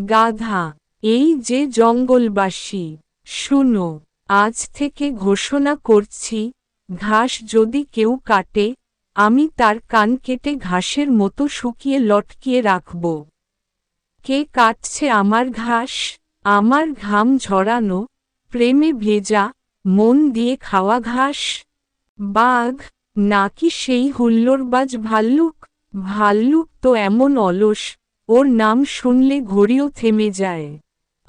গাধা, এই যে জঙ্গলবাসী, শুনো, আজ থেকে ঘোষণা করছি, ঘাস যদি কেউ কাটে, আমি তার কান কেটে ঘাসের মতো শুকিয়ে লটকিয়ে রাখব। কে কাটছে আমার ঘাস? আমার ঘাম ঝরানো, প্রেমে ভেজা, মন দিয়ে খাওয়া ঘাস? বাঘ, নাকি সেই হুল্লোড়বাজ ভাল্লুক? ভাল্লুক তো এমন অলস, ওর নাম শুনলে ঘড়িও থেমে যায়।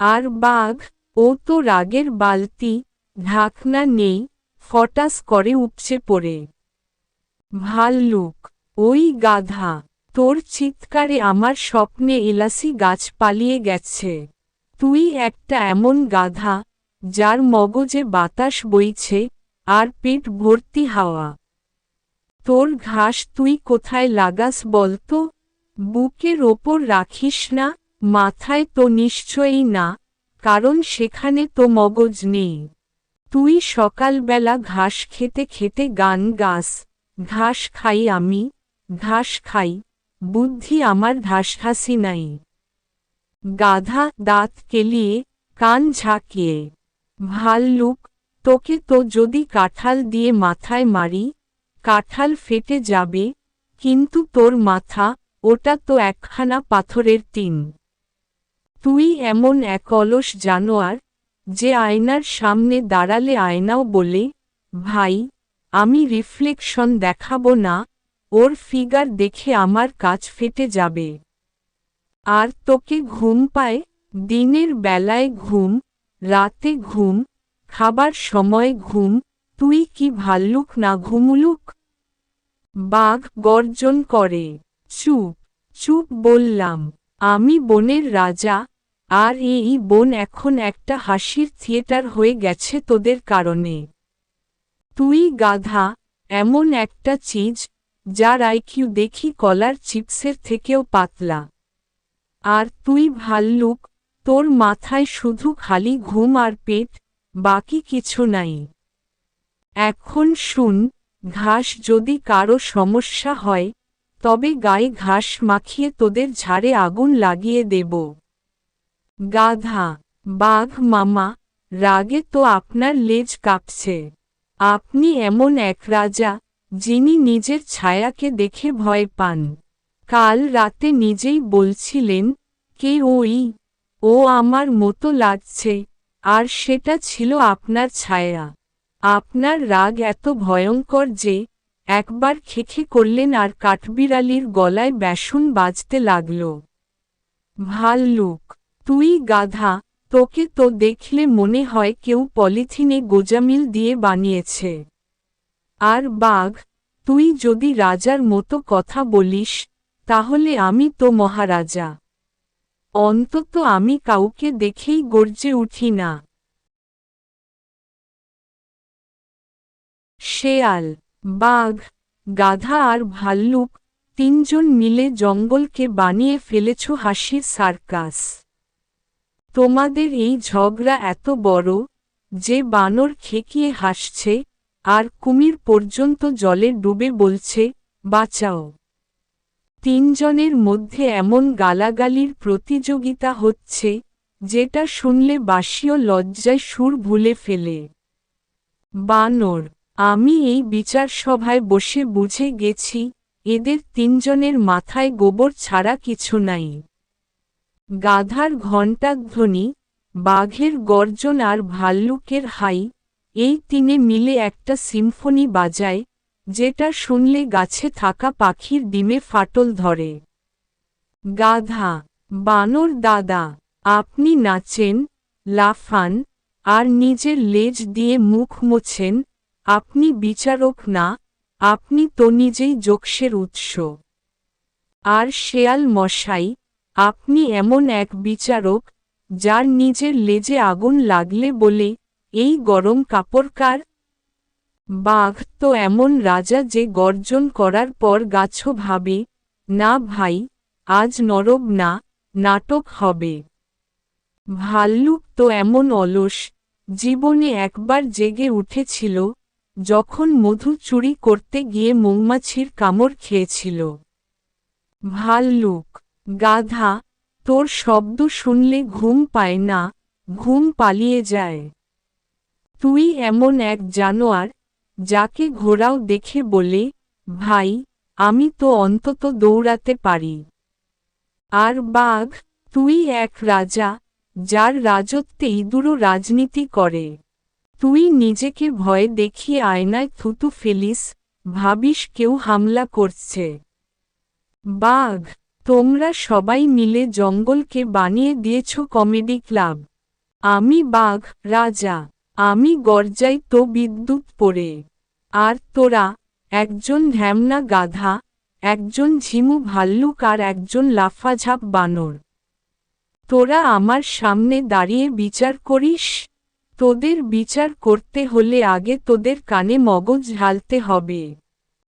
আর বাঘ, ও তো রাগের বালতি, ঢাকনা নেই, ফটাস করে উপচে পড়ে। ভাল্লুক, ওই গাধা, তোর চিৎকারে আমার স্বপ্নে এলাচি গাছ পালিয়ে গেছে। তুই একটা এমন গাধা, যার মগজে বাতাস বইছে, আর পেট ভর্তি হাওয়া। তোর ঘাস তুই কোথায় লাগাস বলতো? বুকের ওপর রাখিস না, মাথায় তো নিশ্চয়ই না, কারণ সেখানে তো মগজ নেই। তুই সকালবেলা ঘাস খেতে খেতে গান গাস, ঘাস খাই আমি, ঘাস খাই, বুদ্ধি আমার ধাসধাসি নাই। গাধা, দাঁত কেলিয়ে, কান ঝাঁকিয়ে। ভাল্লুক, তোকে তো যদি কাঁঠাল দিয়ে মাথায় মারি, কাঁঠাল ফেটে যাবে, কিন্তু তোর মাথা, ওটা তো একখানা পাথরের টিন। তুই এমন এক অলস জানোয়ার, যে আয়নার সামনে দাঁড়ালে আয়নাও বলে, ভাই, আমি রিফ্লেকশন দেখাবো না, ওর ফিগার দেখে আমার কাজ ফেটে যাবে। আর তোকে ঘুম পায়, দিনের বেলায় ঘুম, রাতে ঘুম, খাবার সময় ঘুম, তুই কি ভাল্লুক না ঘুমুলুক? বাঘ গর্জন করে, চুপ, চুপ বললাম, আমি বনের রাজা, আর এই বন এখন একটা হাসির থিয়েটার হয়ে গেছে তোদের কারণে। তুই গাধা, এমন একটা চিজ, যার আইকিউ দেখি কলার চিপসের থেকেও পাতলা। আর তুই ভাল্লুক, তোর মাথায় শুধু খালি ঘুম আর পেট, বাকি কিছু নাই। এখন শুন, ঘাস যদি কারো সমস্যা হয়, তবে গায়ে ঘাস মাখিয়ে তোদের ঝাড়ে আগুন লাগিয়ে দেব। গাধা, বাঘ মামা, রাগে তো আপনার লেজ কাঁপছে। আপনি এমন এক রাজা, যিনি নিজের ছায়াকে দেখে ভয় পান। কাল রাতে নিজেই বলছিলেন, কে ওই? ও আমার মতো লাগছে, আর সেটা ছিল আপনার ছায়া। আপনার রাগ এত ভয়ঙ্কর যে, একবার খেখে করলেন আর কাঠবিড়ালির গলায় বেসুন বাজতে লাগল। ভাল্লুক, তুই গাধা, তোকে তো দেখলে মনে হয় কেউ পলিথিনে গোজামিল দিয়ে বানিয়েছে। আর বাঘ, তুই যদি রাজার মতো কথা বলিস, তাহলে আমি তো মহারাজা। অন্তত আমি কাউকে দেখেই গর্জে উঠি না। শেয়াল, বাঘ, গাধা আর ভাল্লুক, তিনজন মিলে জঙ্গলকে বানিয়ে ফেলেছ হাসির সার্কাস। তোমাদের এই ঝগড়া এত বড়, যে বানর খেকিয়ে হাসছে, আর কুমির পর্যন্ত জলে ডুবে বলছে, বাঁচাও। তিনজনের মধ্যে এমন গালাগালির প্রতিযোগিতা হচ্ছে, যেটা শুনলে বাঁশিও লজ্জায় সুর ভুলে ফেলে। বানর, আমি এই বিচার সভায় বসে বুঝে গেছি, এদের তিনজনের মাথায় গোবর ছাড়া কিছু নাই। গাধার ঘণ্টাধ্বনি, বাঘের গর্জন আর ভাল্লুকের হাই, এই তিনে মিলে একটা সিম্ফনি বাজায়, যেটা শুনলে গাছে থাকা পাখির ডিমে ফাটল ধরে। গাধা, বানর দাদা, আপনি নাচেন, লাফান, আর নিজের লেজ দিয়ে মুখ মোছেন, আপনি বিচারক না, আপনি তো নিজেই জোকসের উৎস। আর শেয়াল মশাই, আপনি এমন এক বিচারক, যার নিজের লেজে আগুন লাগলে বলে, এই গরম কাপড় কার? বাঘ তো এমন রাজা যে গর্জন করার পর গাছও ভাবে, না ভাই, আজ নরব না, নাটক হবে। ভাল্লুক তো এমন অলস, জীবনে একবার জেগে উঠেছিল, যখন মধু চুরি করতে গিয়ে মৌমাছির কামড় খেয়েছিল। ভাল্লুক, গাধা, তোর শব্দ শুনলে ঘুম পায় না, ঘুম পালিয়ে যায়। তুই এমন এক জানোয়ার, যাকে ঘোড়াও দেখে বলে, ভাই, আমি তো অন্তত দৌড়াতে পারি। আর বাঘ, তুই এক রাজা, যার রাজত্বে ইঁদুরও রাজনীতি করে। তুই নিজেকে ভয় দেখিয়ে আয়নায় থুতু ফেলিস, ভাবিস কেউ হামলা করছে। বাঘ, তোমরা সবাই মিলে জঙ্গলকে বানিয়ে দিয়েছ কমেডি ক্লাব। আমি বাঘ, রাজা। আমি গর্জাই তো বিদ্যুৎ পড়ে। আর তোরা, একজন ঢ্যামনা গাধা, একজন ঝিমু ভাল্লুক আর একজন লাফাঝাপ বানর। তোরা আমার সামনে দাঁড়িয়ে বিচার করিস? তোদের বিচার করতে হলে আগে তোদের কানে মগজ ঢালতে হবে।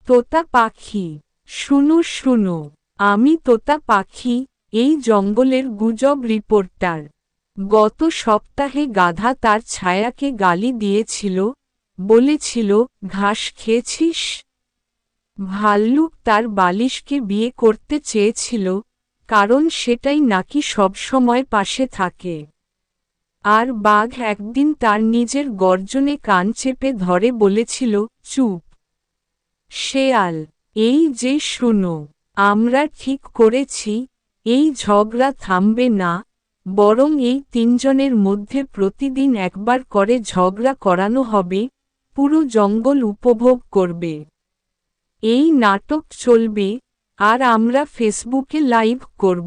তোতা পাখি, শুনো শুনো, আমি তোতা পাখি, এই জঙ্গলের গুজব রিপোর্টার। গত সপ্তাহে গাধা তার ছায়াকে গালি দিয়েছিল, বলেছিল, ঘাস খেয়েছিস? ভাল্লুক তার বালিশকে বিয়ে করতে চেয়েছিল, কারণ সেটাই নাকি সবসময় পাশে থাকে। আর বাঘ একদিন তার নিজের গর্জনে কান চেপে ধরে বলেছিল, চুপ। শেয়াল, এই যে শুনো, আমরা ঠিক করেছি, এই ঝগড়া থামবে না, বরং এই তিনজনের মধ্যে প্রতিদিন একবার করে ঝগড়া করানো হবে, পুরো জঙ্গল উপভোগ করবে। এই নাটক চলবে, আর আমরা ফেসবুকে লাইভ করব।